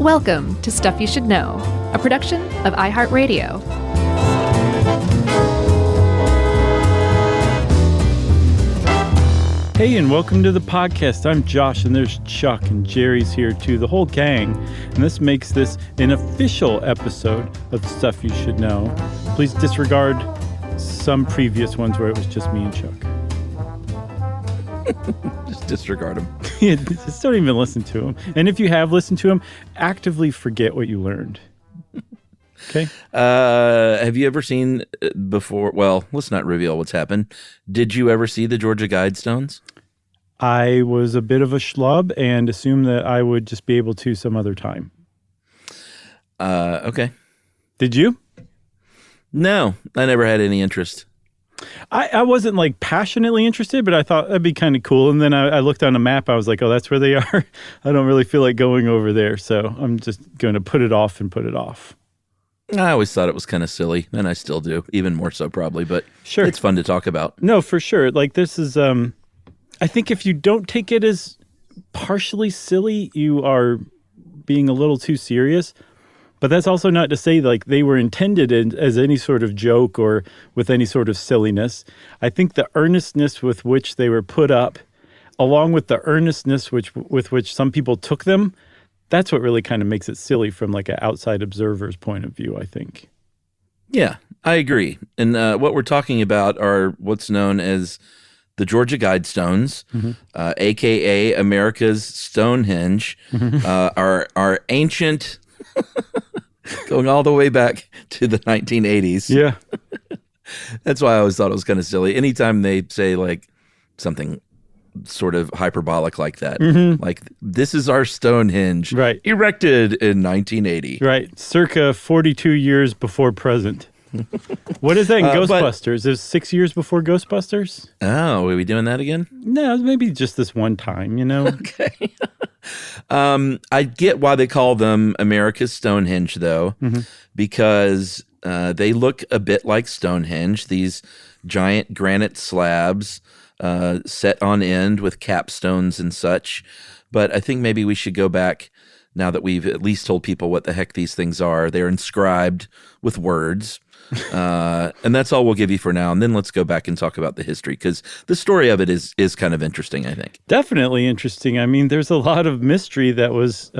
Welcome to Stuff You Should Know, a production of iHeartRadio. Hey, and welcome to the podcast. I'm Josh, and there's Chuck, and Jerry's here too, the whole gang. And this makes this an official episode of Stuff You Should Know. Please disregard some previous ones where it was just me and Chuck. Just disregard them. Yeah, just don't even listen to them. And if you have listened to them, actively forget what you learned. Okay. Have you ever seen before? Well, let's not reveal what's happened. Did you ever see the Georgia Guidestones? I was a bit of a schlub and assumed that I would just be able to some other time. Okay. Did you? No, I never had any interest. I wasn't like passionately interested, but I thought that'd be kind of cool. And then I looked on a map. I was like, oh, that's where they are. I don't really feel like going over there. So I'm just going to put it off and put it off. I always thought it was kind of silly, and I still do, even more so probably. But sure, it's fun to talk about. No, for sure. Like this is, I think if you don't take it as partially silly, you are being a little too serious. But that's also not to say like they were intended as any sort of joke or with any sort of silliness. I think the earnestness with which they were put up, along with the earnestness with which some people took them, that's what really kind of makes it silly from like an outside observer's point of view, I think. Yeah, I agree. And what we're talking about are what's known as the Georgia Guidestones, a.k.a. America's Stonehenge, our ancient... going all the way back to the 1980s. Yeah. That's why I always thought it was kind of silly. Anytime they say like something sort of hyperbolic like that, like this is our Stonehenge, right, erected in 1980. Right. Circa 42 years before present. What is that in Ghostbusters? Is 6 years before Ghostbusters? Oh, are we doing that again? No, maybe just this one time, you know? Okay. I get why they call them America's Stonehenge, though, because they look a bit like Stonehenge, these giant granite slabs set on end with capstones and such. But I think maybe we should go back now that we've at least told people what the heck these things are. They're inscribed with words. And that's all we'll give you for now. And then let's go back and talk about the history, because the story of it is kind of interesting, I think. Definitely interesting. I mean, there's a lot of mystery that was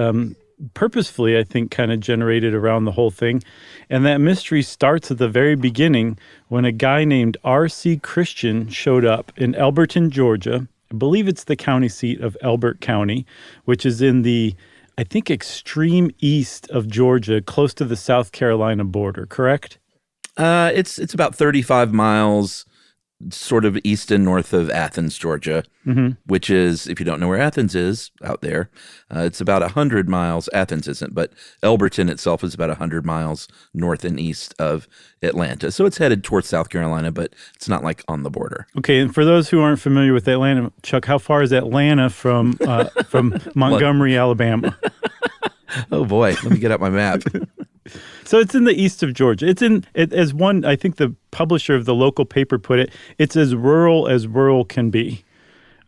purposefully, I think, kind of generated around the whole thing. And that mystery starts at the very beginning when a guy named RC Christian showed up in Elberton, Georgia. I believe it's the county seat of Elbert County, which is in the, I think, extreme east of Georgia, close to the South Carolina border, correct? It's about 35 miles sort of east and north of Athens, Georgia, which is, if you don't know where Athens is out there, it's about 100 miles. Athens isn't, but Elberton itself is about 100 miles north and east of Atlanta. So it's headed towards South Carolina, but it's not like on the border. Okay, and for those who aren't familiar with Atlanta, Chuck, how far is Atlanta from Montgomery, Alabama? Oh boy, let me get out my map. So it's in the east of Georgia. As one, I think the publisher of the local paper put it, it's as rural can be.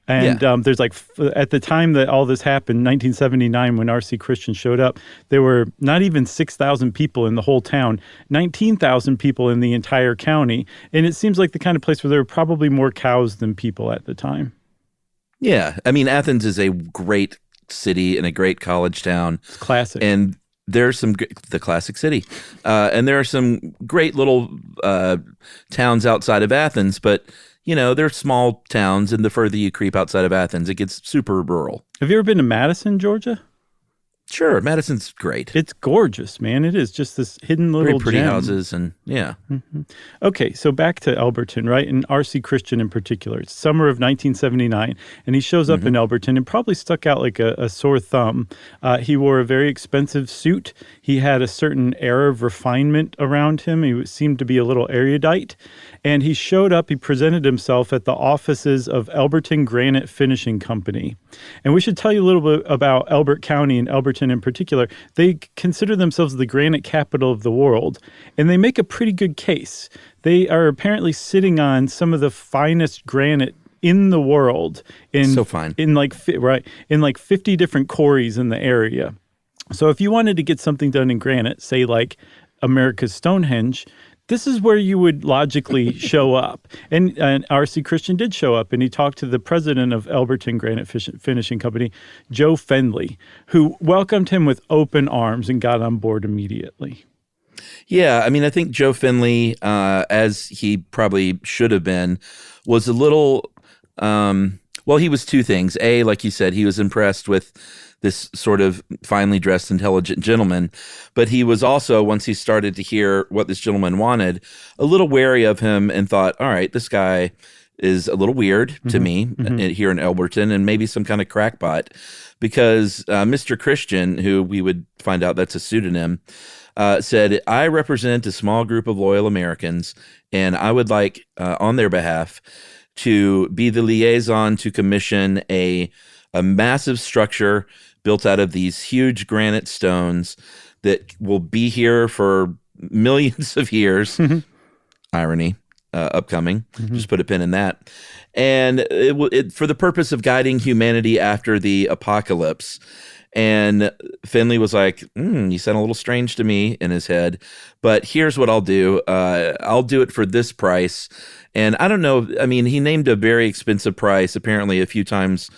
And there's like, at the time that all this happened, 1979, when RC Christian showed up, there were not even 6,000 people in the whole town, 19,000 people in the entire county. And it seems like the kind of place where there were probably more cows than people at the time. Yeah. I mean, Athens is a great city and a great college town. It's classic. And there's the classic city. And there are some great little towns outside of Athens, but, you know, they're small towns, and the further you creep outside of Athens, it gets super rural. Have you ever been to Madison, Georgia? Sure. Madison's great. It's gorgeous, man. It is just this hidden little very pretty gem. houses, and yeah. Okay, so back to Elberton, right? And RC Christian in particular. It's summer of 1979, and he shows up in Elberton and probably stuck out like a sore thumb. He wore a very expensive suit. He had a certain air of refinement around him. He seemed to be a little erudite. And he showed up, he presented himself at the offices of Elberton Granite Finishing Company. And we should tell you a little bit about Elbert County and Elberton in particular. They consider themselves the granite capital of the world, and they make a pretty good case. They are apparently sitting on some of the finest granite in the world. So fine. In like 50 different quarries in the area. So if you wanted to get something done in granite, say like America's Stonehenge, this is where you would logically show up. And RC Christian did show up, and he talked to the president of Elberton Granite Finishing Company, Joe Fendley, who welcomed him with open arms and got on board immediately. Yeah, I mean, I think Joe Findlay, as he probably should have been, was a little, well, he was two things. A, like you said, he was impressed with this sort of finely dressed, intelligent gentleman. But he was also, once he started to hear what this gentleman wanted, a little wary of him and thought, all right, this guy is a little weird to me here in Elberton, and maybe some kind of crackpot, because Mr. Christian, who we would find out that's a pseudonym, said, I represent a small group of loyal Americans, and I would like, on their behalf, to be the liaison to commission a massive structure built out of these huge granite stones that will be here for millions of years. Irony, upcoming. Just put a pin in that. And it for the purpose of guiding humanity after the apocalypse. And Finley was like, you sound a little strange to me in his head, but here's what I'll do. I'll do it for this price. And I don't know, I mean, he named a very expensive price, apparently a few times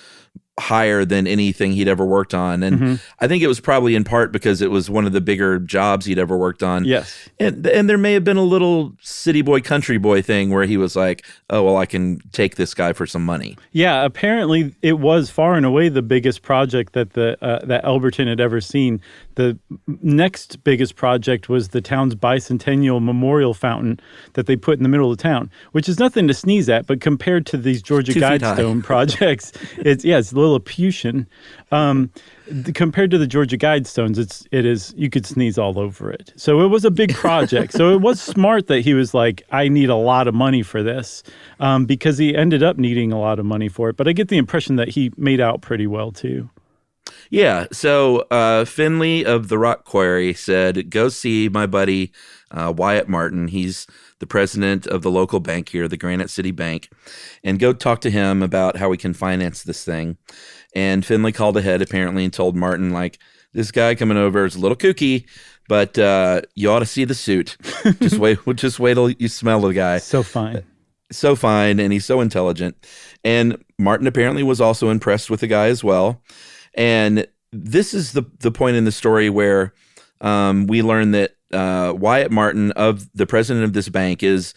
higher than anything he'd ever worked on. And I think it was probably in part because it was one of the bigger jobs he'd ever worked on. Yes. And there may have been a little city boy, country boy thing where he was like, oh, well, I can take this guy for some money. Yeah, apparently it was far and away the biggest project that that Elberton had ever seen. The next biggest project was the town's bicentennial memorial fountain that they put in the middle of town, which is nothing to sneeze at, but compared to these Georgia Guidestone projects, it's Lilliputian. Compared to the Georgia Guidestones, it is you could sneeze all over it. So it was a big project. So it was smart that he was like, I need a lot of money for this, because he ended up needing a lot of money for it. But I get the impression that he made out pretty well too. Yeah. So Finley of the Rock Quarry said, go see my buddy Wyatt Martin. He's the president of the local bank here, the Granite City Bank, and go talk to him about how we can finance this thing. And Finley called ahead apparently and told Martin, like, this guy coming over is a little kooky, but you ought to see the suit. Just wait till you smell the guy. So fine, and he's so intelligent. And Martin apparently was also impressed with the guy as well. And this is the point in the story where we learn that Wyatt Martin, of the president of this bank, is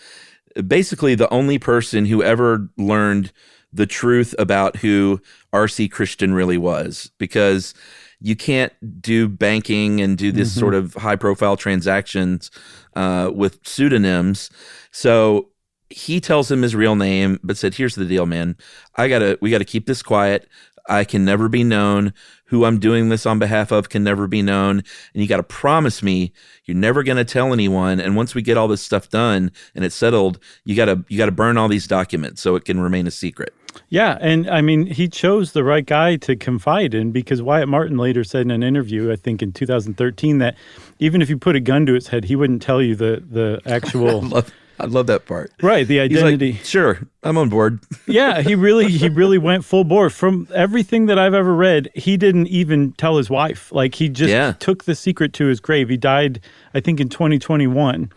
basically the only person who ever learned the truth about who RC Christian really was, because you can't do banking and do this sort of high profile transactions with pseudonyms. So he tells him his real name, but said, here's the deal, man. We got to keep this quiet. I can never be known. Who I'm doing this on behalf of can never be known. And you got to promise me you're never going to tell anyone. And once we get all this stuff done and it's settled, you got to burn all these documents so it can remain a secret. Yeah, and I mean, he chose the right guy to confide in, because Wyatt Martin later said in an interview, I think in 2013, that even if you put a gun to his head, he wouldn't tell you the actual... I love that part. Right, the identity. He's like, sure, I'm on board. Yeah, he really went full bore. From everything that I've ever read, he didn't even tell his wife. Like, he just took the secret to his grave. He died, I think, in 2021.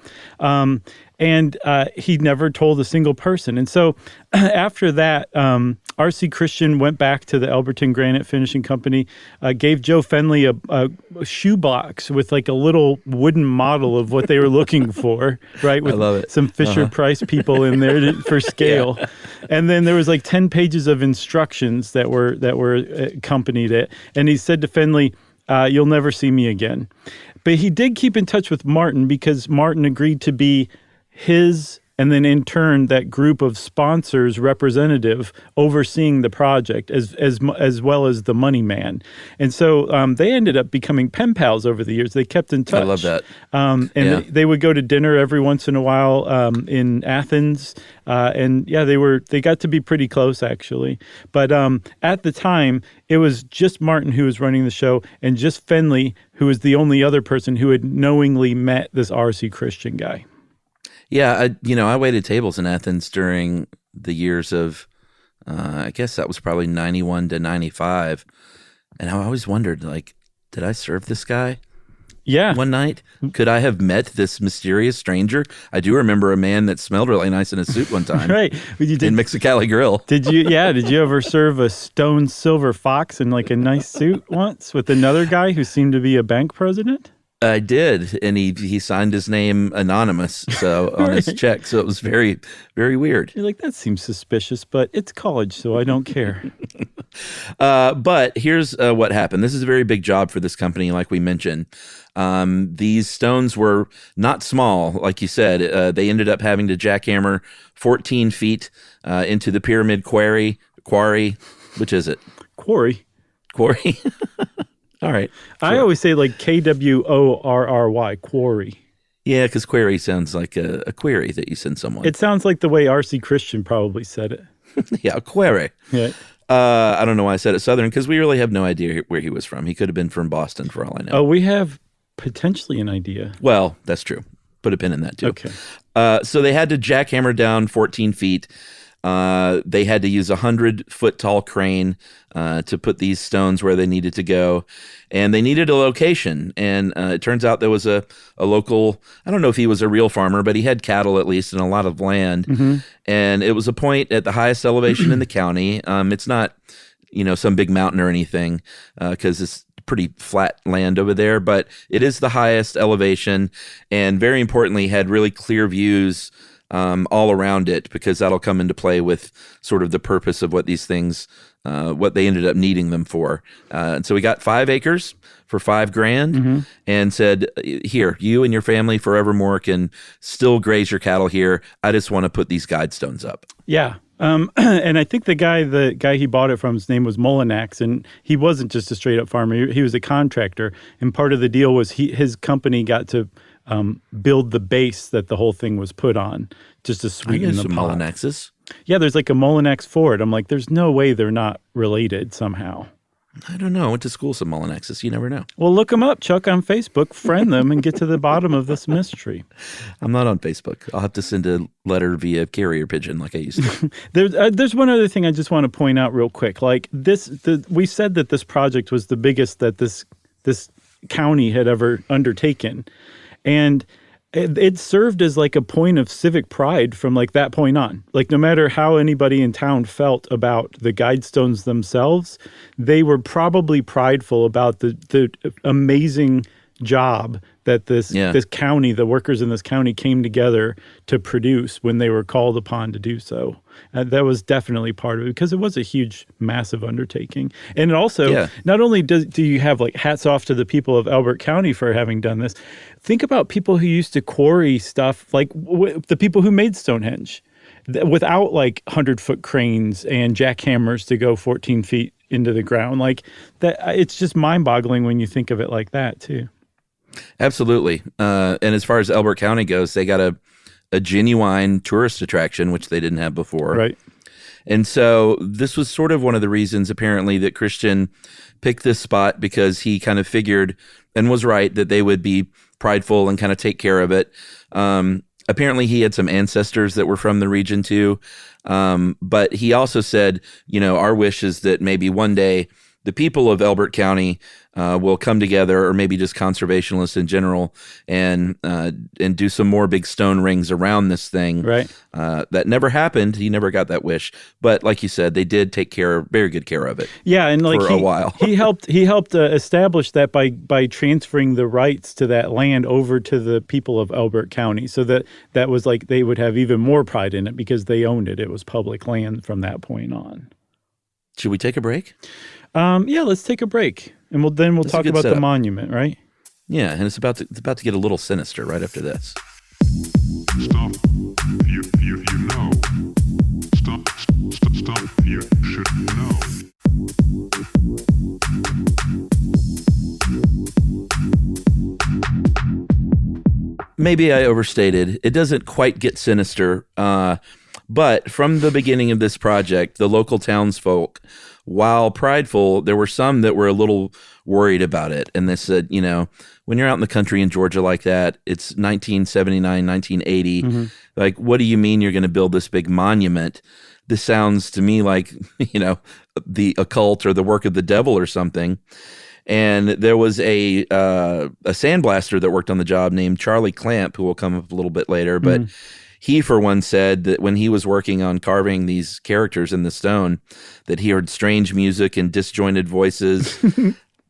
And he never told a single person. And so after that, RC Christian went back to the Elberton Granite Finishing Company, gave Joe Fendley a shoebox with like a little wooden model of what they were looking for, right? With I love it. Some Fisher-Price people in there for scale. Yeah. And then there was like 10 pages of instructions that were accompanied it. And he said to Fendley, you'll never see me again. But he did keep in touch with Martin, because Martin agreed to be his, and then in turn that group of sponsors representative overseeing the project as well as the money man. And so they ended up becoming pen pals over the years. They kept in touch. I love that. They would go to dinner every once in a while in Athens. They got to be pretty close, actually. But at the time, it was just Martin who was running the show, and just Fendley, who was the only other person who had knowingly met this RC Christian guy. Yeah, I waited tables in Athens during the years of, I guess that was probably 91 to 95. And I always wondered, like, did I serve this guy? Yeah. One night, could I have met this mysterious stranger? I do remember a man that smelled really nice in a suit one time. Right. In Mexicali Grill. Did you ever serve a stone silver fox in like a nice suit once with another guy who seemed to be a bank president? I did, and he signed his name anonymous, so on his check. So it was very, very weird. You're like, that seems suspicious, but it's college, so I don't care. But here's what happened. This is a very big job for this company, like we mentioned. These stones were not small, like you said. They ended up having to jackhammer 14 feet into the pyramid quarry. Which is it? Quarry. All right. I always say like Kworry, quarry. Yeah, because query sounds like a query that you send someone. It sounds like the way RC Christian probably said it. Yeah, a query. Yeah. I don't know why I said it Southern, because we really have no idea where he was from. He could have been from Boston for all I know. Oh, we have potentially an idea. Well, that's true. Put a pin in that too. Okay. So they had to jackhammer down 14 feet. They had to use a 100-foot tall crane to put these stones where they needed to go, and they needed a location. And it turns out there was a local, I don't know if he was a real farmer, but he had cattle at least and a lot of land. Mm-hmm. And it was a point at the highest elevation in the county. It's not, some big mountain or anything, because it's pretty flat land over there, but it is the highest elevation, and very importantly, had really clear views all around it, because that'll come into play with sort of the purpose of what these things, what they ended up needing them for. And so we got 5 acres for $5,000 and said, here, you and your family forevermore can still graze your cattle here. I just want to put these Guidestones up. Yeah. And I think the guy he bought it from, his name was Mullinax, and he wasn't just a straight up farmer. He was a contractor. And part of the deal was his company got to build the base that the whole thing was put on, just to sweeten the pot. Mullinaxes. Yeah, there's like a Mullinax Ford. I'm like, there's no way they're not related somehow. I don't know. I went to school with some Mullinaxes. You never know. Well, look them up, Chuck, on Facebook. Friend them and get to the bottom of this mystery. I'm not on Facebook. I'll have to send a letter via carrier pigeon like I used to. There's one other thing I just want to point out real quick. Like we said that this project was the biggest that this county had ever undertaken. And it served as like a point of civic pride from like that point on. Like no matter how anybody in town felt about the Guidestones themselves, they were probably prideful about the amazing job that this county, the workers in this county came together to produce when they were called upon to do so. That was definitely part of it, because it was a huge, massive undertaking. And also, not only do you have like hats off to the people of Elbert County for having done this, think about people who used to quarry stuff, like the people who made Stonehenge, without like 100-foot cranes and jackhammers to go 14 feet into the ground. Like that, it's just mind-boggling when you think of it like that too. Absolutely. And as far as Elbert County goes, they got a genuine tourist attraction, which they didn't have before. Right. And so this was sort of one of the reasons, apparently, that Christian picked this spot, because he kind of figured, and was right, that they would be prideful and kind of take care of it. Apparently, he had some ancestors that were from the region too. But he also said, our wish is that maybe one day the people of Elbert County will come together, or maybe just conservationists in general, and do some more big stone rings around this thing. Right. That never happened. He never got that wish. But like you said, they did take very good care of it. Yeah, and like for a while, he helped establish that by transferring the rights to that land over to the people of Elbert County, so that was like they would have even more pride in it because they owned it. It was public land from that point on. Should we take a break? Yeah, let's take a break, and we'll talk about the monument, right? Yeah, and it's about to get a little sinister right after this. Stop. You know. Stop. You should know. Maybe I overstated. It doesn't quite get sinister, but from the beginning of this project, the local townsfolk, while prideful, there were some that were a little worried about it. And they said, when you're out in the country in Georgia like that, it's 1979, 1980. Mm-hmm. Like, what do you mean you're going to build this big monument? This sounds to me like, the occult or the work of the devil or something. And there was a sandblaster that worked on the job named Charlie Clamp, who will come up a little bit later. But he, for one, said that when he was working on carving these characters in the stone, that he heard strange music and disjointed voices.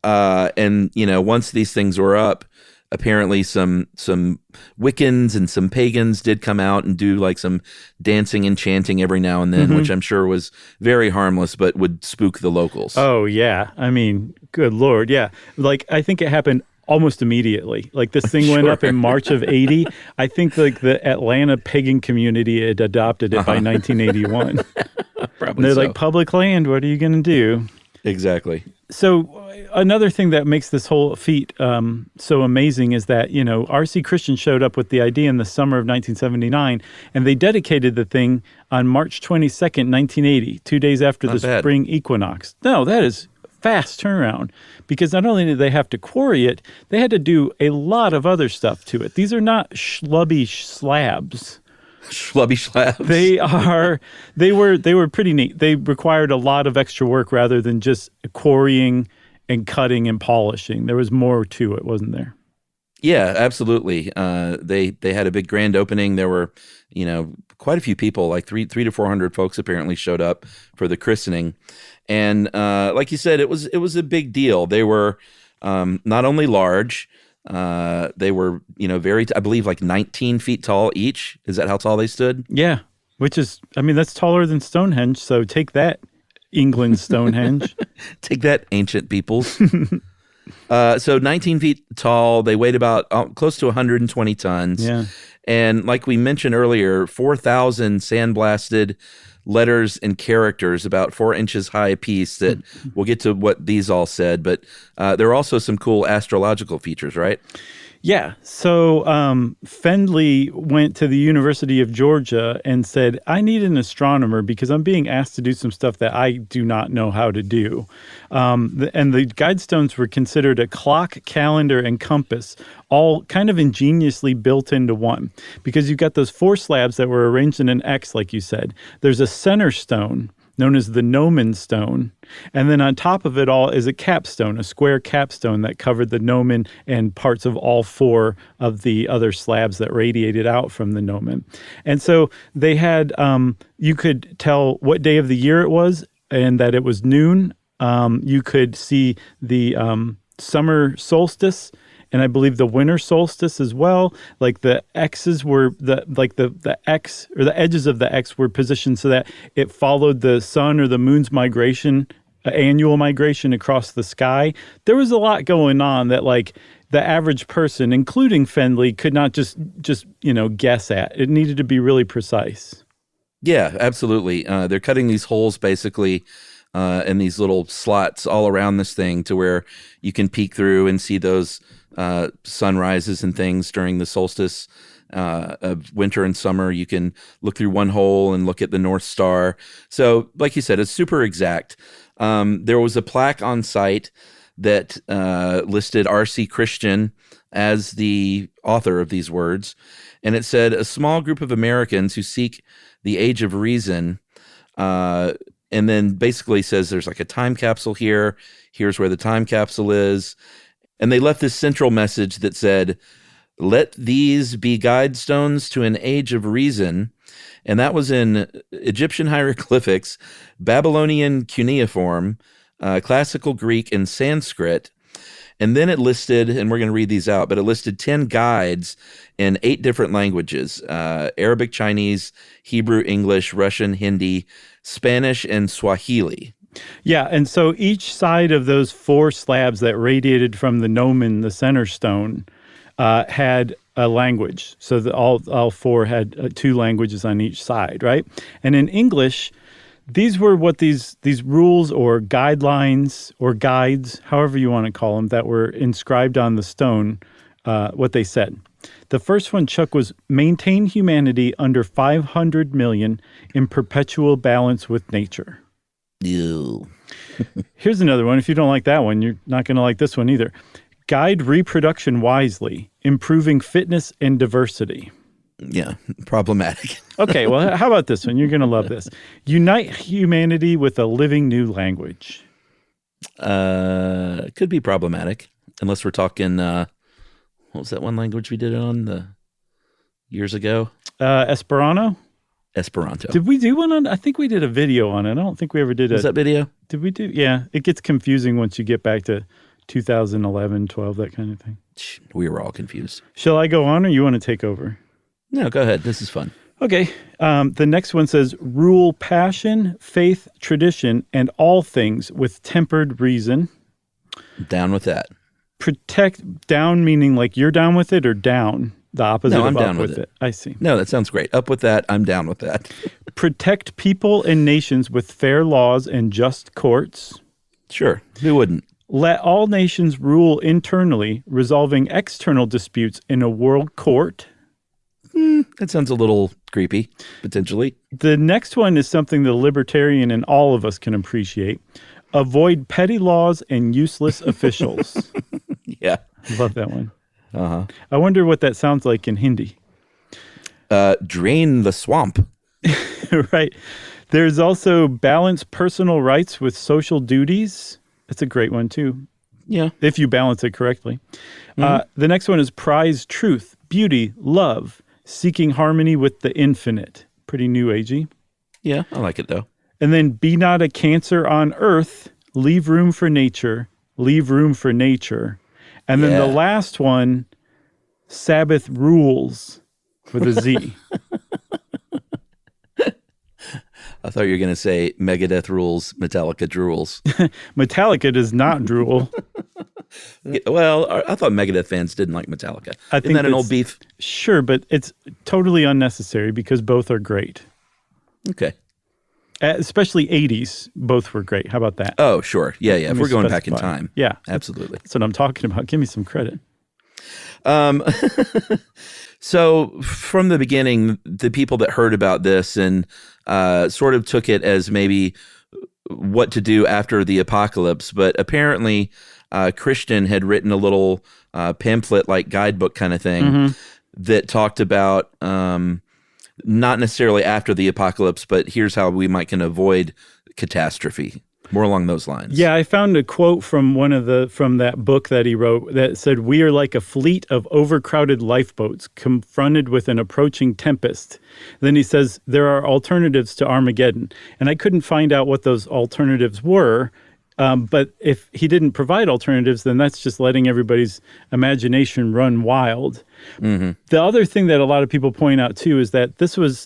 And, once these things were up, apparently some Wiccans and some pagans did come out and do like some dancing and chanting every now and then, which I'm sure was very harmless, but would spook the locals. Oh, yeah. I mean, good Lord. Yeah. Like, I think it happened almost immediately. Like, this thing went up in March of 80. I think like the Atlanta pagan community had adopted it by 1981. Probably and they're so. like, public land, what are you going to do? Exactly. So another thing that makes this whole feat so amazing is that, RC Christian showed up with the idea in the summer of 1979, and they dedicated the thing on March 22nd, 1980, 2 days after Not the bad. spring equinox. No, that is fast turnaround, because not only did they have to quarry it, they had to do a lot of other stuff to it. These are not schlubby slabs. Schlubby slabs. They were pretty neat. They required a lot of extra work rather than just quarrying and cutting and polishing. There was more to it, wasn't there? Yeah, absolutely. They had a big grand opening. There were, quite a few people, like 300 to 400 folks apparently showed up for the christening. And like you said, it was a big deal. They were not only large, they were, I believe like 19 feet tall each. Is that how tall they stood? Yeah, which is, that's taller than Stonehenge. So take that, England Stonehenge. Take that, ancient peoples. So 19 feet tall. They weighed about close to 120 tons. Yeah. And like we mentioned earlier, 4,000 sandblasted letters and characters about 4 inches high apiece that we'll get to what these all said. But there are also some cool astrological features, right? Yeah. So Fendley went to the University of Georgia and said, I need an astronomer because I'm being asked to do some stuff that I do not know how to do. And the Guidestones were considered a clock, calendar, and compass, all kind of ingeniously built into one, because you've got those 4 slabs that were arranged in an X, like you said. There's a center stone known as the gnomon stone. And then on top of it all is a capstone, a square capstone that covered the gnomon and parts of all 4 of the other slabs that radiated out from the gnomon. And so they had, you could tell what day of the year it was and that it was noon. You could see the summer solstice, and I believe the winter solstice as well. Like the X's were the X, or the edges of the X were positioned so that it followed the sun or the moon's migration, annual migration across the sky. There was a lot going on that like the average person, including Fendley, could not just guess at. It needed to be really precise. Yeah, absolutely. They're cutting these holes basically in these little slots all around this thing to where you can peek through and see those sunrises and things during the solstice of winter and summer. You can look through one hole and look at the North Star. So, like you said, it's super exact. There was a plaque on site that listed RC Christian as the author of these words, and it said, "A small group of Americans who seek the age of reason," and then basically says there's like a time capsule here. Here's where the time capsule is. And they left this central message that said, "Let these be guidestones to an age of reason." And that was in Egyptian hieroglyphics, Babylonian cuneiform, classical Greek, and Sanskrit. And then it listed, and we're going to read these out, but it listed 10 guides in 8 different languages, Arabic, Chinese, Hebrew, English, Russian, Hindi, Spanish, and Swahili. Yeah, and so each side of those 4 slabs that radiated from the gnomon, the center stone, had a language. So all 4 had 2 languages on each side, right? And in English, these were what these rules or guidelines or guides, however you want to call them, that were inscribed on the stone, what they said. The first one, Chuck, was maintain humanity under 500 million in perpetual balance with nature. Ew. Here's another one. If you don't like that one, you're not going to like this one either. Guide reproduction wisely, improving fitness and diversity. Yeah, problematic. Okay, well, how about this one? You're going to love this. Unite humanity with a living new language. Could be problematic unless we're talking. What was that one language we did it on years ago? Esperanto. Esperanto. Did we do one on? I think we did a video on it. I don't think we ever did. Was that video? Did we do? Yeah, it gets confusing once you get back to 2011, 12, that kind of thing. We were all confused. Shall I go on, or you want to take over? No, go ahead. This is fun. Okay. The next one says, rule passion, faith, tradition, and all things with tempered reason. Down with that. Protect, down meaning like you're down with it, or down, the opposite No, of I'm up down with with it. I see. No, that sounds great. Up with that. I'm down with that. Protect people and nations with fair laws and just courts. Sure. Who wouldn't? Let all nations rule internally, resolving external disputes in a world court. That sounds a little creepy, potentially. The next one is something the libertarian and all of us can appreciate. Avoid petty laws and useless officials. Yeah. Love that one. Uh-huh. I wonder what that sounds like in Hindi. Drain the swamp. Right. There's also balance personal rights with social duties. That's a great one, too. Yeah. If you balance it correctly. The next one is prize truth, beauty, love, seeking harmony with the infinite. Pretty new agey. Yeah, I like it, though. And then be not a cancer on earth, leave room for nature, leave room for nature. And then the last one, Sabbath rules with a Z. I thought you were going to say Megadeth rules, Metallica drools. Metallica does not drool. Well, I thought Megadeth fans didn't like Metallica. Isn't that an old beef? Sure, but it's totally unnecessary because both are great. Okay. Especially 80s, both were great. How about that? Oh, sure. Yeah. If we're going back in specify. time. Yeah. Absolutely. That's what I'm talking about. Give me some credit. So from the beginning, the people that heard about this and sort of took it as maybe what to do after the apocalypse, but apparently Christian had written a little pamphlet-like guidebook kind of thing that talked about not necessarily after the apocalypse, but here's how we can avoid catastrophe. More along those lines. Yeah, I found a quote from from that book that he wrote that said, "We are like a fleet of overcrowded lifeboats confronted with an approaching tempest." Then he says, "There are alternatives to Armageddon." And I couldn't find out what those alternatives were. But if he didn't provide alternatives, then that's just letting everybody's imagination run wild. The other thing that a lot of people point out, too, is that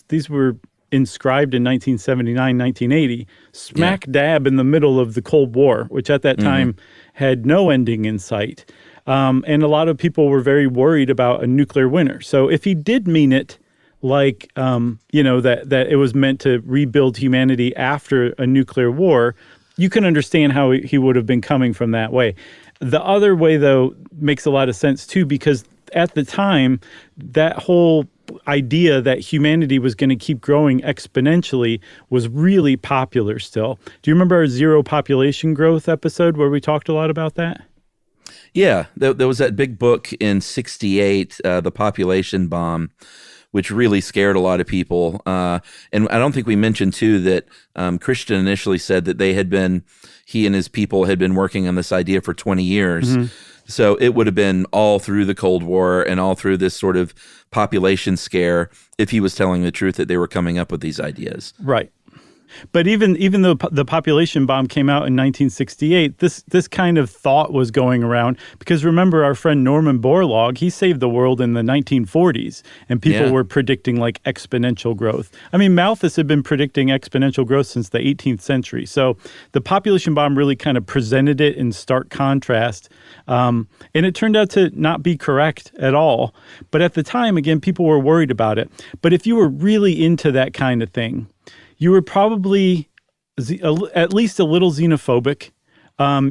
these were inscribed in 1979, 1980, smack dab in the middle of the Cold War, which at that time had no ending in sight. And a lot of people were very worried about a nuclear winter. So if he did mean it like, that it was meant to rebuild humanity after a nuclear war, you can understand how he would have been coming from that way. The other way, though, makes a lot of sense, too, because at the time, that whole idea that humanity was going to keep growing exponentially was really popular still. Do you remember our zero population growth episode where we talked a lot about that? Yeah, there was that big book in '68, The Population Bomb, which really scared a lot of people. And I don't think we mentioned, too, that Christian initially said that he and his people had been working on this idea for 20 years. So it would have been all through the Cold War and all through this sort of population scare if he was telling the truth that they were coming up with these ideas. Right. But even though the population bomb came out in 1968, this kind of thought was going around because remember our friend Norman Borlaug, he saved the world in the 1940s and people were predicting like exponential growth. I mean, Malthus had been predicting exponential growth since the 18th century. So the population bomb really kind of presented it in stark contrast. And it turned out to not be correct at all. But at the time, again, people were worried about it. But if you were really into that kind of thing, you were probably at least a little xenophobic.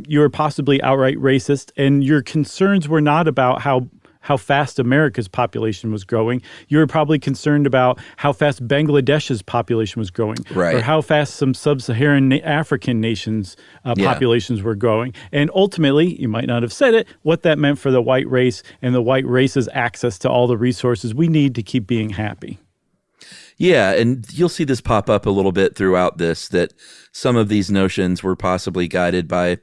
You were possibly outright racist, and your concerns were not about how fast America's population was growing. You were probably concerned about how fast Bangladesh's population was growing, right, or how fast some sub-Saharan African nations' populations were growing. And ultimately, you might not have said it, what that meant for the white race and the white race's access to all the resources we need to keep being happy. Yeah, and you'll see this pop up a little bit throughout this, that some of these notions were possibly guided by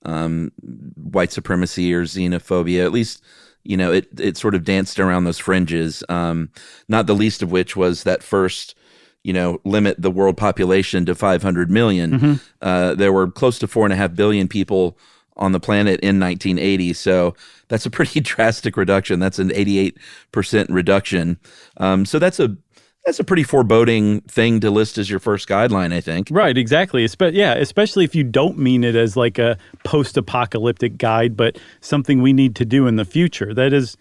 white supremacy or xenophobia. At least, it sort of danced around those fringes, not the least of which was that first, limit the world population to 500 million. There were close to 4.5 billion people on the planet in 1980. So that's a pretty drastic reduction. That's an 88% reduction. So that's a pretty foreboding thing to list as your first guideline, I think. Right, exactly. Especially if you don't mean it as like a post-apocalyptic guide, but something we need to do in the future. That is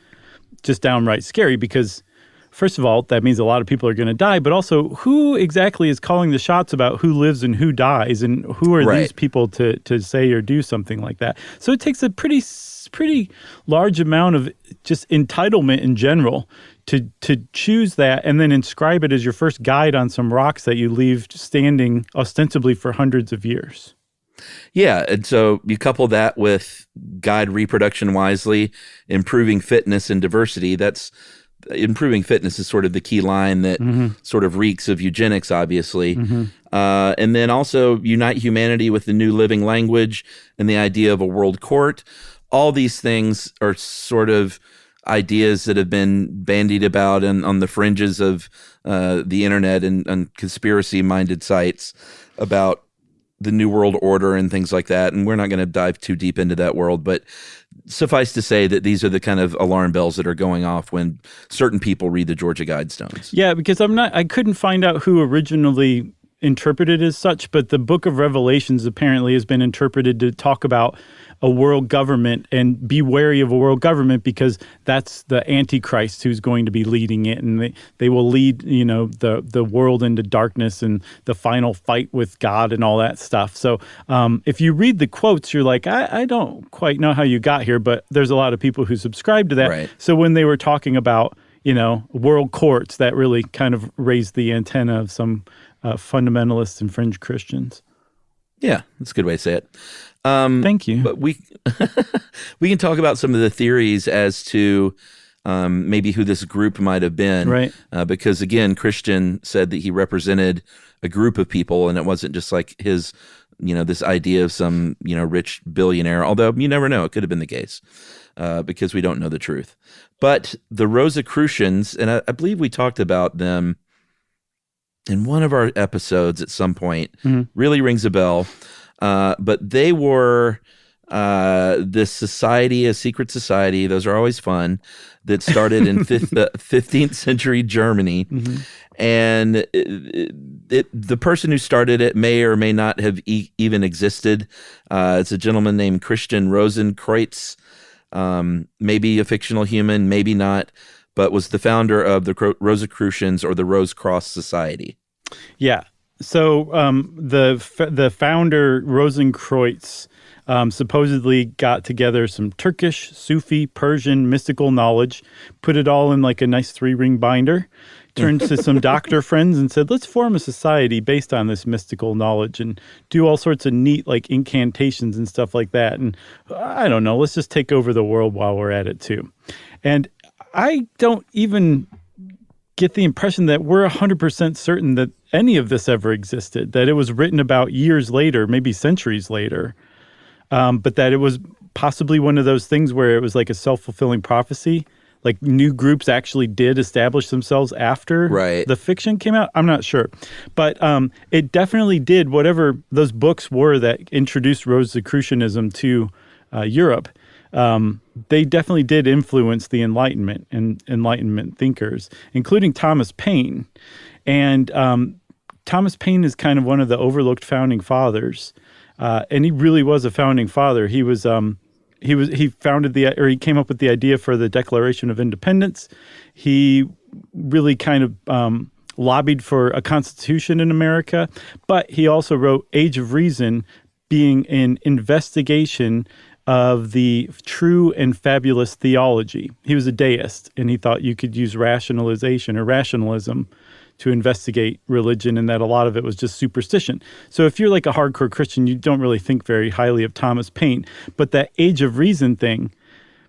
just downright scary because, first of all, that means a lot of people are going to die, but also who exactly is calling the shots about who lives and who dies, and who are these people to say or do something like that? So it takes a pretty large amount of just entitlement in general to choose that and then inscribe it as your first guide on some rocks that you leave standing ostensibly for hundreds of years. Yeah, and so you couple that with guide reproduction wisely, improving fitness and diversity. That's improving fitness is sort of the key line that sort of reeks of eugenics, obviously. And then also unite humanity with the new living language and the idea of a world court. All these things are sort of ideas that have been bandied about on the fringes of the internet and conspiracy-minded sites about the New World Order and things like that. And we're not going to dive too deep into that world, but suffice to say that these are the kind of alarm bells that are going off when certain people read the Georgia Guidestones. Yeah, because I couldn't find out who originally interpreted as such, but the Book of Revelations apparently has been interpreted to talk about a world government and be wary of a world government because that's the Antichrist who's going to be leading it, and they will lead the world into darkness and the final fight with God and all that stuff. So if you read the quotes, you're like, I don't quite know how you got here, but there's a lot of people who subscribe to that. Right. So when they were talking about world courts, that really kind of raised the antenna of some fundamentalists and fringe Christians. Yeah, that's a good way to say it. Thank you. But we can talk about some of the theories as to maybe who this group might have been. Right. Because, again, Christian said that he represented a group of people, and it wasn't just like his, this idea of some, rich billionaire, although you never know. It could have been the case because we don't know the truth. But the Rosicrucians, and I believe we talked about them in one of our episodes at some point, really rings a bell. But they were this society, a secret society. Those are always fun. That started in 15th century Germany, and the person who started it may or may not have even existed. It's a gentleman named Christian Rosenkreutz, maybe a fictional human, maybe not, but was the founder of the Rosicrucians or the Rose Cross Society. Yeah. So the founder, Rosenkreutz, supposedly got together some Turkish, Sufi, Persian, mystical knowledge, put it all in like a nice 3-ring binder, turned to some doctor friends and said, let's form a society based on this mystical knowledge and do all sorts of neat like incantations and stuff like that. And I don't know, let's just take over the world while we're at it too. And I don't even get the impression that we're 100% certain that any of this ever existed, that it was written about years later, maybe centuries later, but that it was possibly one of those things where it was like a self-fulfilling prophecy, like new groups actually did establish themselves after the fiction came out. I'm not sure. But it definitely did whatever those books were that introduced Rosicrucianism to Europe. They definitely did influence the Enlightenment and Enlightenment thinkers, including Thomas Paine. And Thomas Paine is kind of one of the overlooked founding fathers, and he really was a founding father. He came up with the idea for the Declaration of Independence. He really kind of lobbied for a constitution in America, but he also wrote Age of Reason, being an investigation of the true and fabulous theology. He was a deist, and he thought you could use rationalization or rationalism to investigate religion, and that a lot of it was just superstition. So if you're like a hardcore Christian, you don't really think very highly of Thomas Paine. But that Age of Reason thing,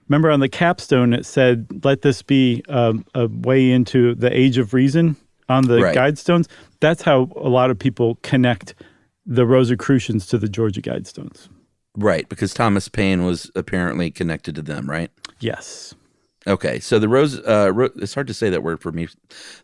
remember on the capstone it said, let this be a way into the Age of Reason on the Guidestones? That's how a lot of people connect the Rosicrucians to the Georgia Guidestones. Right, because Thomas Paine was apparently connected to them, right? Yes. Okay, so it's hard to say that word for me.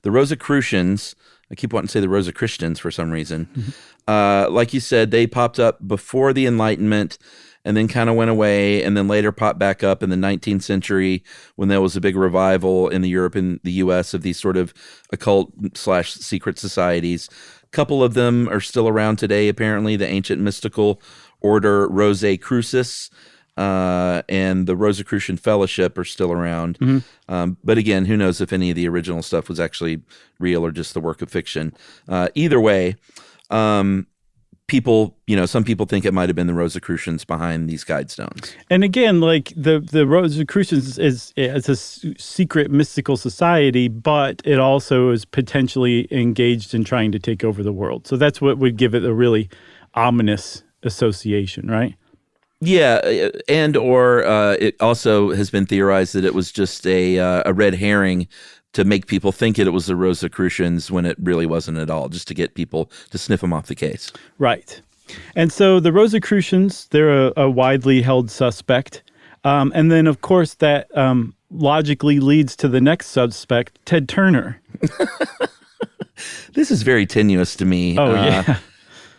The Rosicrucians, I keep wanting to say the Rosicrucians for some reason. Like you said, they popped up before the Enlightenment and then kind of went away, and then later popped back up in the 19th century when there was a big revival in the Europe and the U.S. of these sort of occult/secret societies. A couple of them are still around today, apparently. The ancient mystical order Rosicrucis and the Rosicrucian Fellowship are still around. But again, who knows if any of the original stuff was actually real or just the work of fiction. Either way, people, some people think it might have been the Rosicrucians behind these Guidestones. And again, like the Rosicrucians is a secret mystical society, but it also is potentially engaged in trying to take over the world. So that's what would give it a really ominous association, right? Yeah, and or it also has been theorized that it was just a red herring to make people think it was the Rosicrucians when it really wasn't at all, just to get people to sniff them off the case. Right. And so the Rosicrucians, they're a widely held suspect. And then, of course, that logically leads to the next suspect, Ted Turner. This is very tenuous to me. Oh, yeah.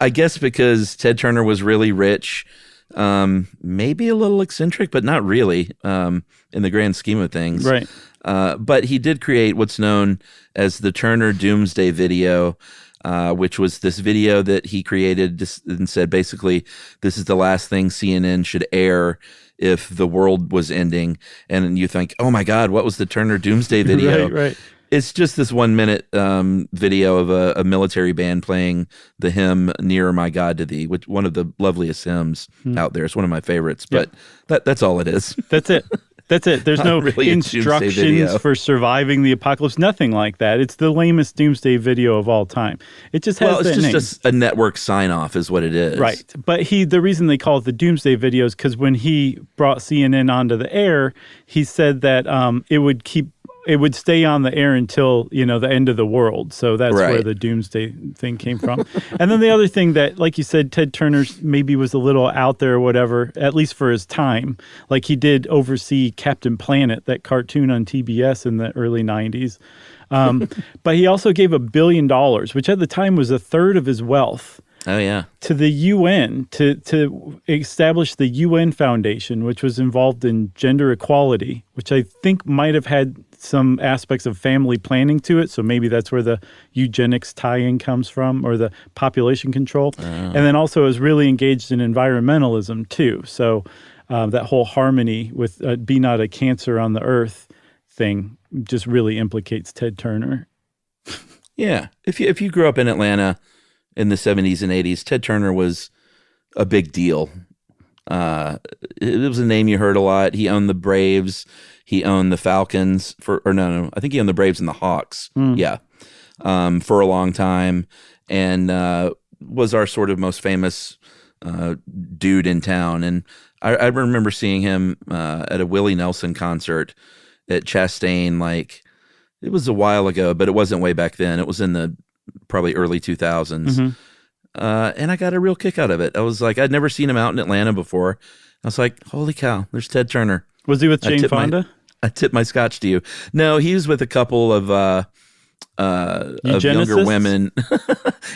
I guess because Ted Turner was really rich, maybe a little eccentric, but not really in the grand scheme of things. Right. But he did create what's known as the Turner Doomsday Video, which was this video that he created and said, basically, this is the last thing CNN should air if the world was ending. And you think, oh, my God, what was the Turner Doomsday Video? Right. It's just this 1 minute video of a military band playing the hymn "Nearer My God to Thee," which one of the loveliest hymns out there. It's one of my favorites, but that's all it is. That's it. That's it. There's no really instructions for surviving the apocalypse. Nothing like that. It's the lamest doomsday video of all time. It just has it's just a network sign off is what it is. Right. But the reason they call it the doomsday video is because when he brought CNN onto the air, he said that it would stay on the air until, the end of the world. So that's where the doomsday thing came from. And then the other thing that, like you said, Ted Turner maybe was a little out there or whatever, at least for his time. Like he did oversee Captain Planet, that cartoon on TBS in the early 90s. But he also gave $1 billion, which at the time was a third of his wealth. Oh, yeah. To the UN, to establish the UN Foundation, which was involved in gender equality, which I think might have had some aspects of family planning to it. So maybe that's where the eugenics tie-in comes from, or the population control. And then also is really engaged in environmentalism, too. So that whole harmony with be not a cancer on the earth thing just really implicates Ted Turner. Yeah. If you grew up in Atlanta in the 70s and 80s, Ted Turner was a big deal. It was a name you heard a lot. He owned the Braves. He owned the Falcons I think he owned the Braves and the Hawks. Yeah. For a long time, and was our sort of most famous dude in town. And I remember seeing him at a Willie Nelson concert at Chastain. Like, it was a while ago, but it wasn't way back then. It was in the probably early 2000s. And I got a real kick out of it. I was like, I'd never seen him out in Atlanta before. I was like, holy cow, there's Ted Turner. Was he with Jane Fonda? I tipped my scotch to you. No, he was with a couple of younger women.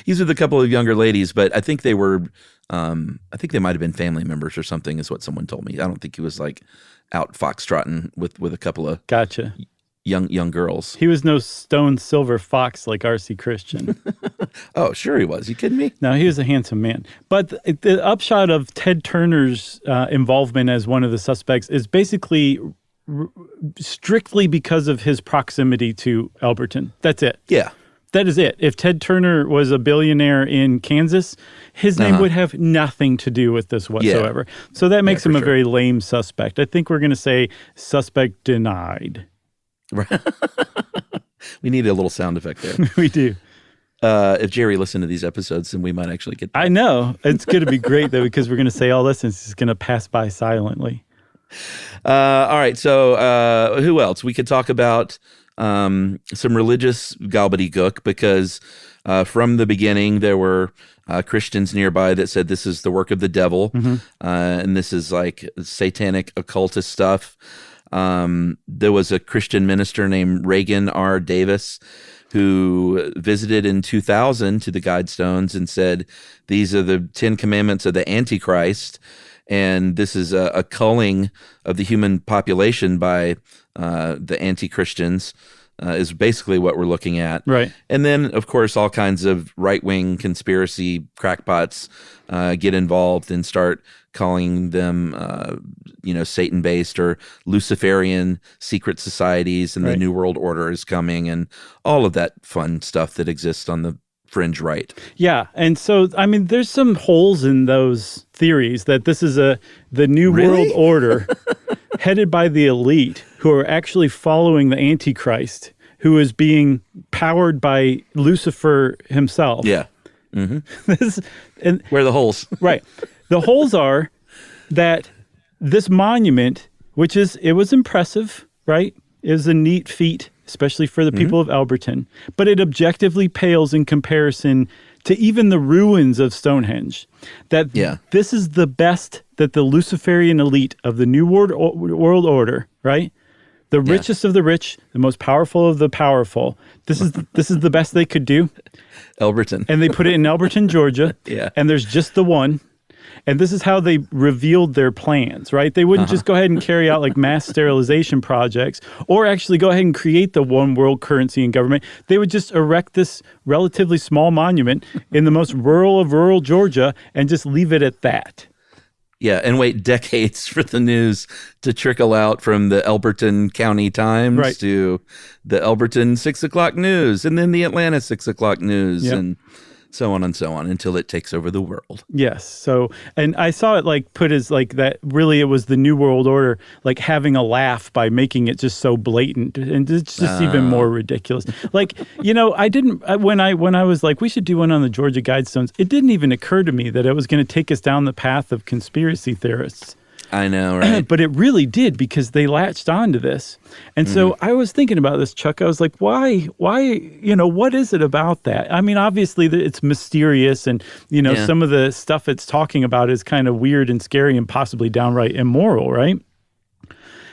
He's with a couple of younger ladies, but I think they were, I think they might have been family members or something, is what someone told me. I don't think he was like out foxtrotting with a couple of young girls. He was no stone silver fox like RC Christian. Oh, sure he was. You kidding me? No, he was a handsome man. But the upshot of Ted Turner's involvement as one of the suspects is basically strictly because of his proximity to Elberton. That's it. Yeah. That is it. If Ted Turner was a billionaire in Kansas, his name would have nothing to do with this whatsoever. Yeah. So that makes him a very lame suspect. I think we're going to say suspect denied. Right. We need a little sound effect there. We do. If Jerry listened to these episodes, then we might actually get that. I know. It's going to be great, though, because we're going to say all this and it's going to pass by silently. All right. So who else? We could talk about some religious gobbledygook, because From the beginning, there were Christians nearby that said this is the work of the devil, and this is like satanic occultist stuff. There was a Christian minister named Reagan R. Davis who visited in 2000 to the Guidestones and said, these are the 10 commandments of the Antichrist, and this is a culling of the human population by the anti-Christians, is basically what we're looking at. Right. And then, of course, all kinds of right-wing conspiracy crackpots get involved and start calling them, Satan-based or Luciferian secret societies, and the New World Order is coming, and all of that fun stuff that exists on the fringe right. Yeah, and so, I mean, there's some holes in those theories that this is the New World Order headed by the elite who are actually following the Antichrist, who is being powered by Lucifer himself. Yeah. Mm-hmm. Where are the holes? Right. The holes are that this monument, it was impressive, right? It was a neat feat, especially for the people of Elberton, but it objectively pales in comparison to even the ruins of Stonehenge. This is the best that the Luciferian elite of the New World Order, right? The richest of the rich, the most powerful of the powerful. This is the best they could do. Elberton. And they put it in Elberton, Georgia. Yeah. And there's just the one. And this is how they revealed their plans, right? They wouldn't just go ahead and carry out like mass sterilization projects or actually go ahead and create the one world currency and government. They would just erect this relatively small monument in the most rural of rural Georgia and just leave it at that. Yeah, and wait decades for the news to trickle out from the Elberton County Times to the Elberton 6 o'clock news, and then the Atlanta 6 o'clock news, and so on and so on until it takes over the world. Yes. So, and I saw it like put as like that really it was the New World Order like having a laugh by making it just so blatant, and it's just even more ridiculous. Like, when I was like, we should do one on the Georgia Guidestones, it didn't even occur to me that it was going to take us down the path of conspiracy theorists. I know, right? But it really did, because they latched onto this. And so I was thinking about this, Chuck. I was like, why, what is it about that? I mean, obviously it's mysterious, and, some of the stuff it's talking about is kind of weird and scary and possibly downright immoral, right?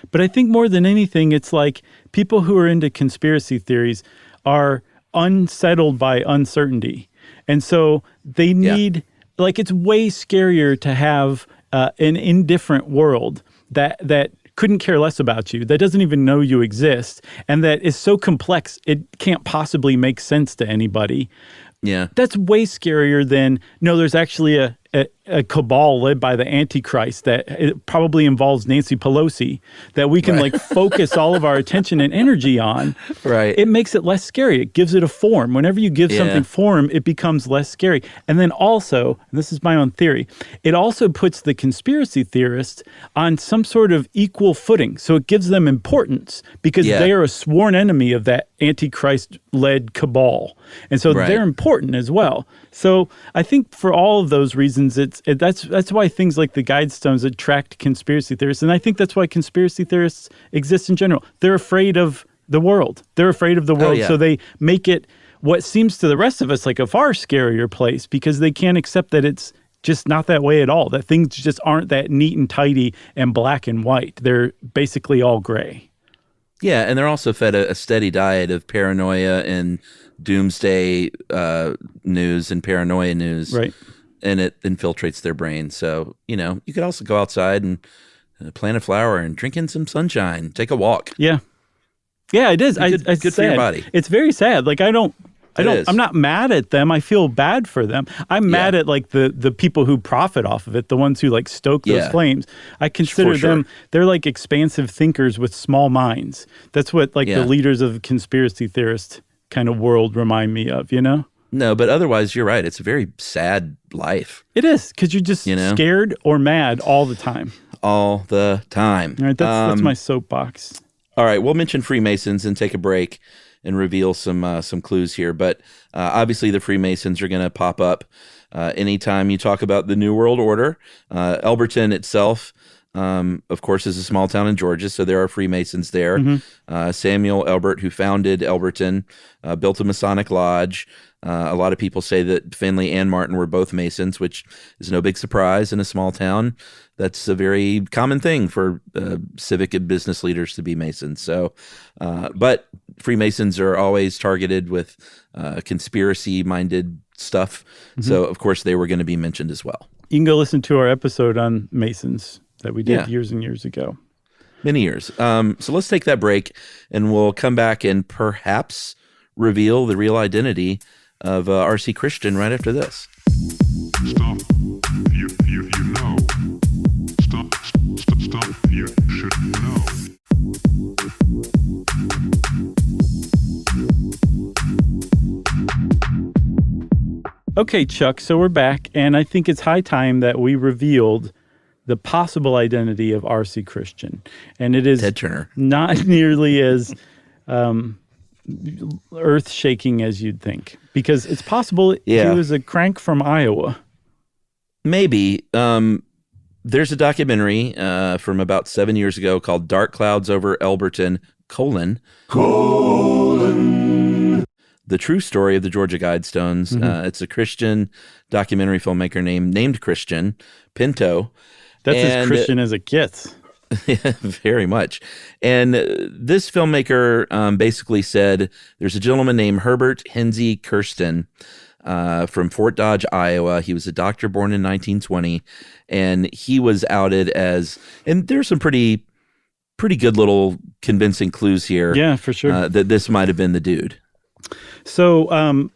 But I think more than anything, it's like people who are into conspiracy theories are unsettled by uncertainty. And so they need, it's way scarier to have an indifferent world that couldn't care less about you, that doesn't even know you exist, and that is so complex it can't possibly make sense to anybody. Yeah. That's way scarier than, there's actually a cabal led by the Antichrist that it probably involves Nancy Pelosi that we can focus all of our attention and energy on. Right. It makes it less scary. It gives it a form. Whenever you give something form, it becomes less scary. And then also, and this is my own theory, it also puts the conspiracy theorists on some sort of equal footing. So it gives them importance because they are a sworn enemy of that Antichrist-led cabal. And so they're important as well. So I think for all of those reasons, that's why things like the Guidestones attract conspiracy theorists. And I think that's why conspiracy theorists exist in general. They're afraid of the world. They're afraid of the world. So they make it what seems to the rest of us like a far scarier place, because they can't accept that it's just not that way at all, that things just aren't that neat and tidy and black and white. They're basically all gray. Yeah, and they're also fed a steady diet of paranoia and doomsday news and paranoia news. Right. And it infiltrates their brain. So, you could also go outside and plant a flower and drink in some sunshine, take a walk. Yeah. Yeah, it is. It's good for your body. It's very sad. Like, I'm not mad at them. I feel bad for them. I'm mad at the people who profit off of it, the ones who stoke those flames. I consider them, they're like expansive thinkers with small minds. That's what the leaders of conspiracy theorist kind of world remind me of, No, but otherwise, you're right. It's a very sad life. It is, because you're just scared or mad all the time. All the time. All right, that's my soapbox. All right, we'll mention Freemasons and take a break and reveal some clues here. But obviously, the Freemasons are going to pop up anytime you talk about the New World Order. Elberton itself of course, is a small town in Georgia, so there are Freemasons there. Samuel Elbert, who founded Elberton, built a Masonic lodge. A lot of people say that Finley and Martin were both Masons, which is no big surprise in a small town. That's a very common thing for civic and business leaders to be Masons. So, but Freemasons are always targeted with conspiracy-minded stuff. So, of course, they were going to be mentioned as well. You can go listen to our episode on Masons that we did years and years ago. Many years. So let's take that break, and we'll come back and perhaps reveal the real identity of RC Christian right after this. Stop. You know. Stop. You should know. Okay, Chuck, so we're back, and I think it's high time that we revealed the possible identity of RC Christian. And it is Ted Turner. Not nearly as earth-shaking as you'd think, because it's possible he was a crank from Iowa. Maybe. There's a documentary from about 7 years ago called Dark Clouds Over Elberton, The True Story of the Georgia Guidestones. It's a Christian documentary filmmaker named Christian Pinto. That's as Christian as it gets. Yeah, very much. And this filmmaker basically said there's a gentleman named Herbert Hensey Kirsten from Fort Dodge, Iowa. He was a doctor born in 1920, and he was outed as, and there's some pretty good little convincing clues here. Yeah, for sure. That this might have been the dude. So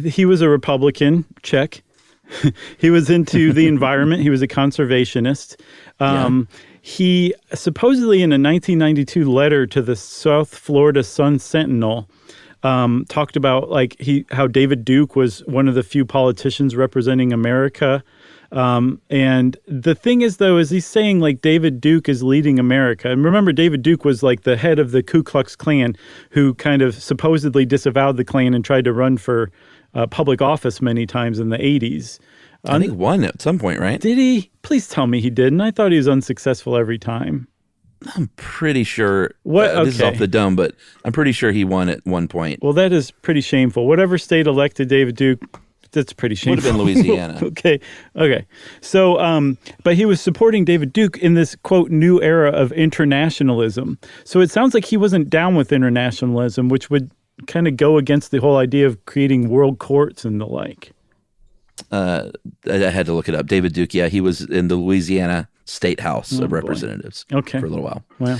he was a Republican, check. He was into the environment. He was a conservationist. He supposedly in a 1992 letter to the South Florida Sun Sentinel talked about how David Duke was one of the few politicians representing America. And the thing is, though, is he's saying David Duke is leading America. And remember, David Duke was the head of the Ku Klux Klan, who kind of supposedly disavowed the Klan and tried to run for public office many times in the 80s. I think won at some point, right? Did he? Please tell me he didn't. I thought he was unsuccessful every time. I'm pretty sure. What? This is off the dome, but I'm pretty sure he won at one point. Well, that is pretty shameful. Whatever state elected David Duke, that's pretty shameful. Would have been Louisiana. Okay. So, but he was supporting David Duke in this, quote, new era of internationalism. So it sounds like he wasn't down with internationalism, which would kind of go against the whole idea of creating world courts and the like. I had to look it up. David Duke, he was in the Louisiana State House of Representatives for a little while. Wow.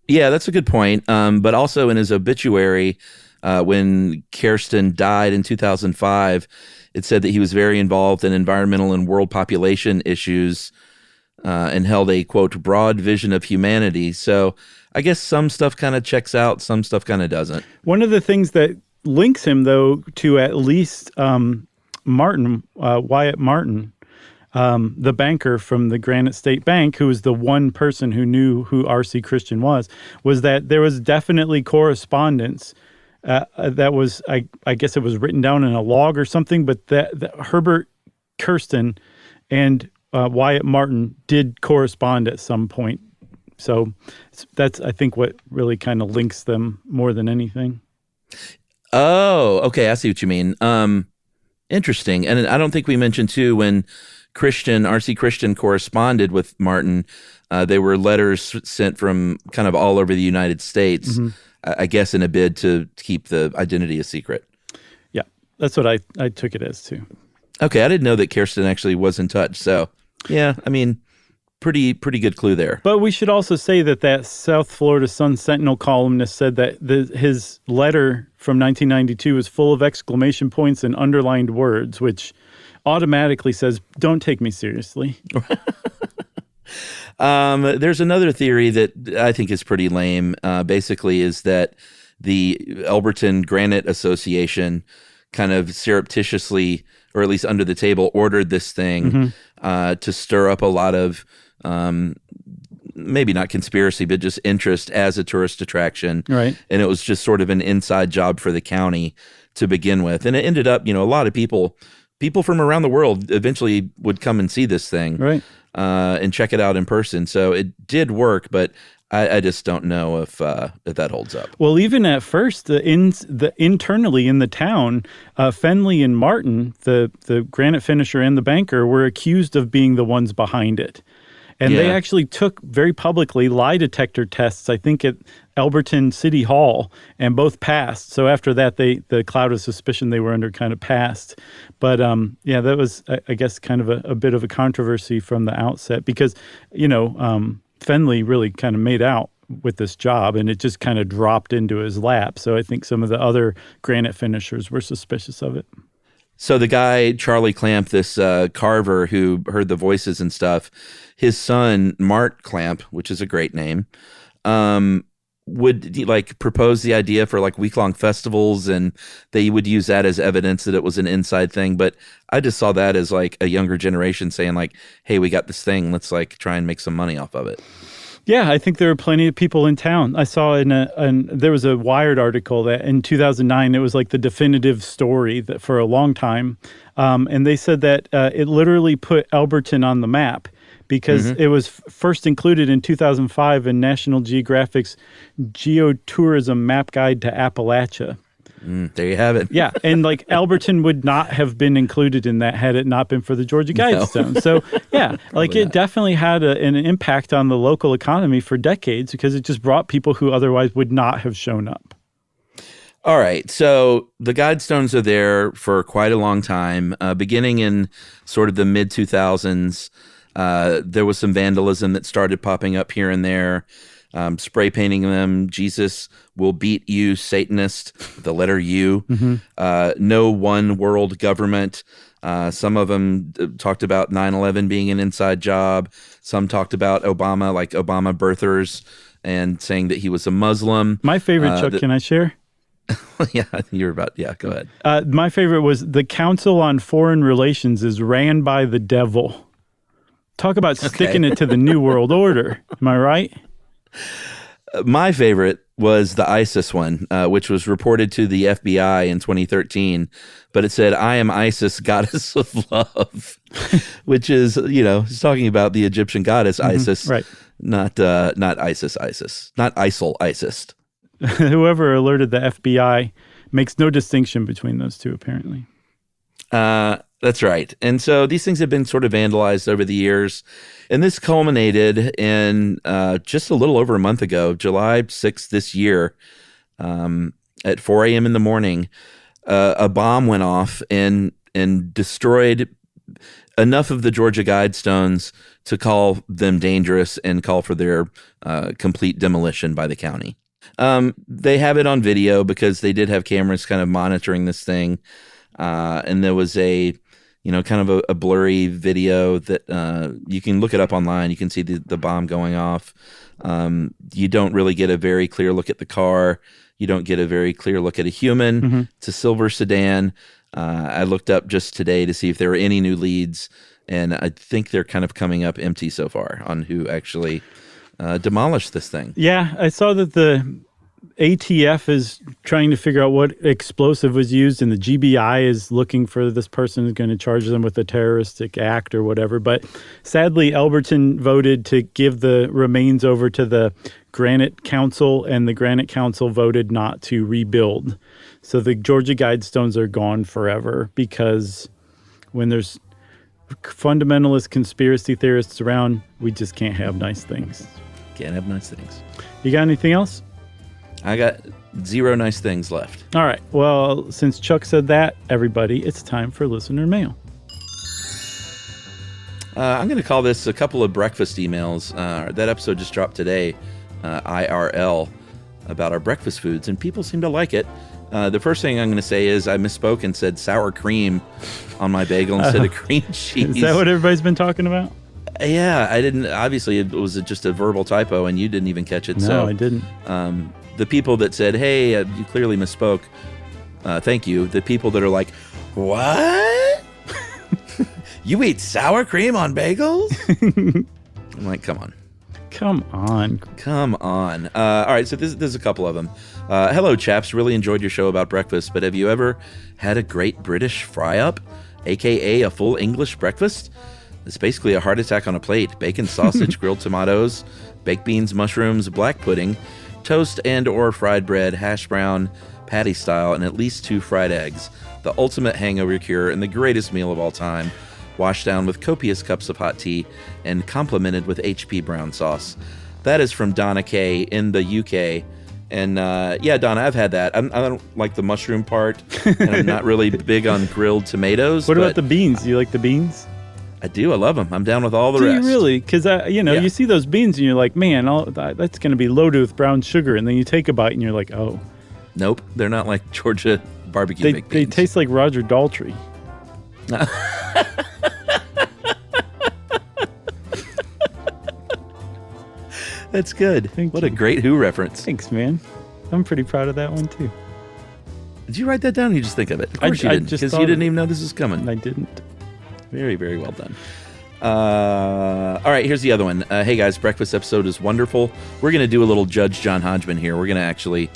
That's a good point. But also in his obituary, when Kirsten died in 2005, it said that he was very involved in environmental and world population issues and held a, quote, broad vision of humanity. So I guess some stuff kind of checks out, some stuff kind of doesn't. One of the things that links him, though, to at least Wyatt Martin, the banker from the Granite State Bank, who was the one person who knew who RC Christian was that there was definitely correspondence that was, I guess it was written down in a log or something, but that Herbert Kirsten and Wyatt Martin did correspond at some point. So that's, I think, what really kind of links them more than anything. Oh, okay. I see what you mean. Interesting. And I don't think we mentioned, too, when RC Christian corresponded with Martin, they were letters sent from kind of all over the United States, I guess in a bid to keep the identity a secret. Yeah, that's what I took it as, too. Okay, I didn't know that Kirsten actually was in touch. So, yeah, I mean, pretty good clue there. But we should also say that South Florida Sun Sentinel columnist said that his letter from 1992 was full of exclamation points and underlined words, which automatically says, don't take me seriously. There's another theory that I think is pretty lame, basically, is that the Elberton Granite Association kind of surreptitiously, or at least under the table, ordered this thing to stir up a lot of maybe not conspiracy, but just interest as a tourist attraction. Right. And it was just sort of an inside job for the county to begin with. And it ended up, a lot of people from around the world eventually would come and see this thing. Right. and check it out in person. So it did work, but I just don't know if that holds up. Well, even at first, internally in the town, Fenley and Martin, the granite finisher and the banker, were accused of being the ones behind it. And they actually took very publicly lie detector tests, I think, at Elberton City Hall, and both passed. So after that, the cloud of suspicion they were under kind of passed. But that was, I guess, kind of a bit of a controversy from the outset because, Fenley really kind of made out with this job, and it just kind of dropped into his lap. So I think some of the other granite finishers were suspicious of it. So the guy, Charlie Clamp, this carver who heard the voices and stuff, his son, Mart Clamp, which is a great name, would propose the idea for week-long festivals, and they would use that as evidence that it was an inside thing. But I just saw that as a younger generation saying hey, we got this thing, let's try and make some money off of it. Yeah, I think there were plenty of people in town. I saw there was a Wired article that in 2009, it was the definitive story that for a long time. And they said that it literally put Elberton on the map because it was first included in 2005 in National Geographic's Geotourism Map Guide to Appalachia. There you have it. Yeah, and Elberton would not have been included in that had it not been for the Georgia Guidestones. No. So yeah, it definitely had an impact on the local economy for decades because it just brought people who otherwise would not have shown up. All right, so the Guidestones are there for quite a long time, beginning in sort of the mid-2000s. There was some vandalism that started popping up here and there. Spray painting them, Jesus will beat you, Satanist, the letter U. No one world government. Some of them talked about 9/11 being an inside job. Some talked about Obama, Obama birthers, and saying that he was a Muslim. My favorite, Chuck, can I share? Yeah, go ahead. My favorite was the Council on Foreign Relations is ran by the devil. Talk about sticking it to the New World Order. Am I right? My favorite was the ISIS one, which was reported to the FBI in 2013, but it said, "I am Isis, goddess of love," which is, it's talking about the Egyptian goddess Isis, right? Not ISIS, not ISIL, ISIS. Whoever alerted the FBI makes no distinction between those two, apparently. That's right. And so these things have been sort of vandalized over the years. And this culminated in just a little over a month ago, July 6th this year, at 4 a.m. in the morning, a bomb went off and destroyed enough of the Georgia Guidestones to call them dangerous and call for their complete demolition by the county. They have it on video because they did have cameras kind of monitoring this thing. And there was a kind of a blurry video that you can look it up online. You can see the bomb going off. You don't really get a very clear look at the car. You don't get a very clear look at a human. It's a silver sedan. I looked up just today to see if there were any new leads, and I think they're kind of coming up empty so far on who actually demolished this thing. Yeah, I saw that the ATF is trying to figure out what explosive was used, and the GBI is looking for this person who's going to charge them with a terroristic act or whatever. But sadly, Elberton voted to give the remains over to the Granite Council, and the Granite Council voted not to rebuild. So the Georgia Guidestones are gone forever because when there's fundamentalist conspiracy theorists around, we just can't have nice things. Can't have nice things. You got anything else? I got zero nice things left. All right. Well, since Chuck said that, everybody, it's time for listener mail. I'm going to call this a couple of breakfast emails. That episode just dropped today, IRL, about our breakfast foods, and people seem to like it. The first thing I'm going to say is I misspoke and said sour cream on my bagel instead of cream cheese. Is that what everybody's been talking about? Yeah, I didn't. Obviously, it was just a verbal typo, and you didn't even catch it. No, I didn't. The people that said, hey, you clearly misspoke, thank you. The people that are like, what? You eat sour cream on bagels? I'm like, come on. Come on. All right, so there's a couple of them. Hello, chaps. Really enjoyed your show about breakfast, but have you ever had a great British fry-up, a.k.a. a full English breakfast? It's basically a heart attack on a plate. Bacon, sausage, grilled tomatoes, baked beans, mushrooms, black pudding, toast and or fried bread, hash brown, patty style, and at least 2 fried eggs. The ultimate hangover cure and the greatest meal of all time. Washed down with copious cups of hot tea and complemented with HP brown sauce. That is from Donna K in the UK. And yeah, Donna, I've had that. I don't like the mushroom part, and I'm not really big on grilled tomatoes. What about the beans? Do you like the beans? I do. I love them. I'm down with all the Do rest. you really? Because, you see those beans and you're like, man, that's going to be loaded with brown sugar. And then you take a bite and you're like, oh. Nope. They're not like Georgia barbecue baked beans. They taste like Roger Daltrey. That's good. What a great Who reference. Thanks, man. I'm pretty proud of that one, too. Did you write that down or you just think of it? Of course you didn't, because you didn't even know this was coming. I didn't. Very, very well done. All right, here's the other one. Hey, guys, breakfast episode is wonderful. We're going to do a little Judge John Hodgman here. We're going to actually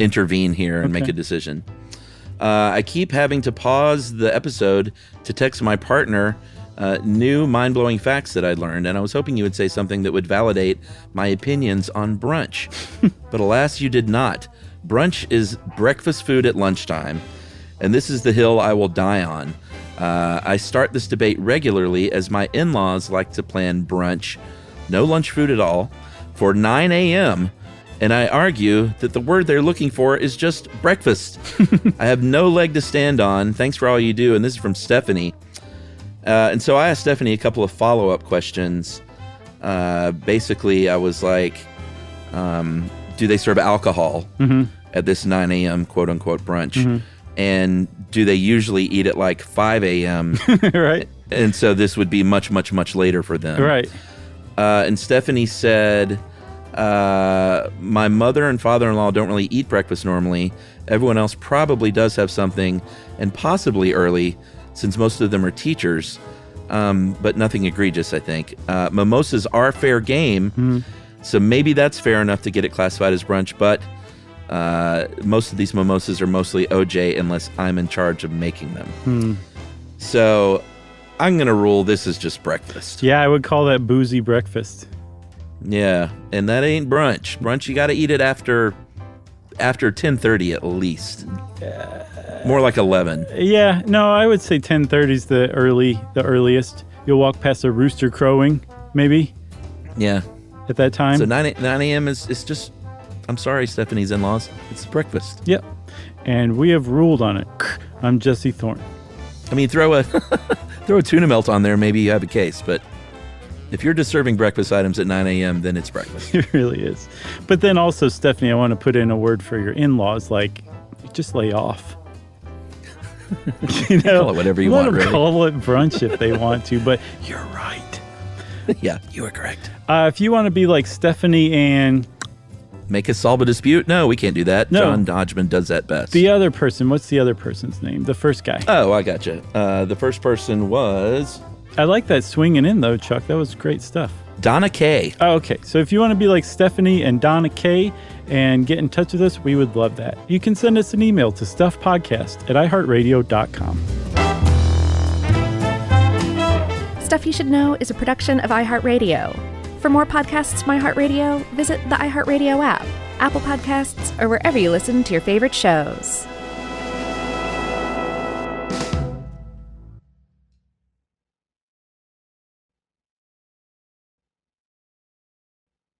intervene here and make a decision. I keep having to pause the episode to text my partner new mind-blowing facts that I learned, and I was hoping you would say something that would validate my opinions on brunch. But alas, you did not. Brunch is breakfast food at lunchtime, and this is the hill I will die on. I start this debate regularly as my in-laws like to plan brunch, no lunch food at all, for 9 a.m., and I argue that the word they're looking for is just breakfast. I have no leg to stand on. Thanks for all you do. And this is from Stephanie. And so I asked Stephanie a couple of follow-up questions. Basically, I was like, do they serve alcohol at this 9 a.m. quote-unquote brunch? And do they usually eat at like 5 a.m.? Right. And so this would be much, much, much later for them. Right. And Stephanie said, my mother and father-in-law don't really eat breakfast normally. Everyone else probably does have something, and possibly early, since most of them are teachers, but nothing egregious, I think. Mimosas are fair game, so maybe that's fair enough to get it classified as brunch, but most of these mimosas are mostly OJ unless I'm in charge of making them. So I'm going to rule this is just breakfast. Yeah, I would call that boozy breakfast. Yeah, and that ain't brunch. Brunch, you got to eat it after 10:30 at least. More like 11. Yeah, no, I would say 10:30 is the earliest. You'll walk past a rooster crowing, maybe. Yeah. At that time. So 9 a.m. is just, I'm sorry, Stephanie's in-laws, it's breakfast. Yep. And we have ruled on it. I'm Jesse Thorne. I mean, throw a tuna melt on there, maybe you have a case, but if you're just serving breakfast items at 9 a.m., then it's breakfast. It really is. But then also, Stephanie, I want to put in a word for your in-laws, like, just lay off. Call it whatever you want, really. Let them call it brunch if they want to, but you're right. Yeah, you are correct. If you want to be like Stephanie and... Make us solve a dispute? No, we can't do that. No. John Hodgman does that best. The other person, what's the other person's name? The first guy. Oh, I gotcha. The first person was... I like that swinging in, though, Chuck. That was great stuff. Donna K. Oh, okay. So if you want to be like Stephanie and Donna K and get in touch with us, we would love that. You can send us an email to stuffpodcast@iheartradio.com. Stuff You Should Know is a production of iHeartRadio. For more podcasts from iHeartRadio, visit the iHeartRadio app, Apple Podcasts, or wherever you listen to your favorite shows.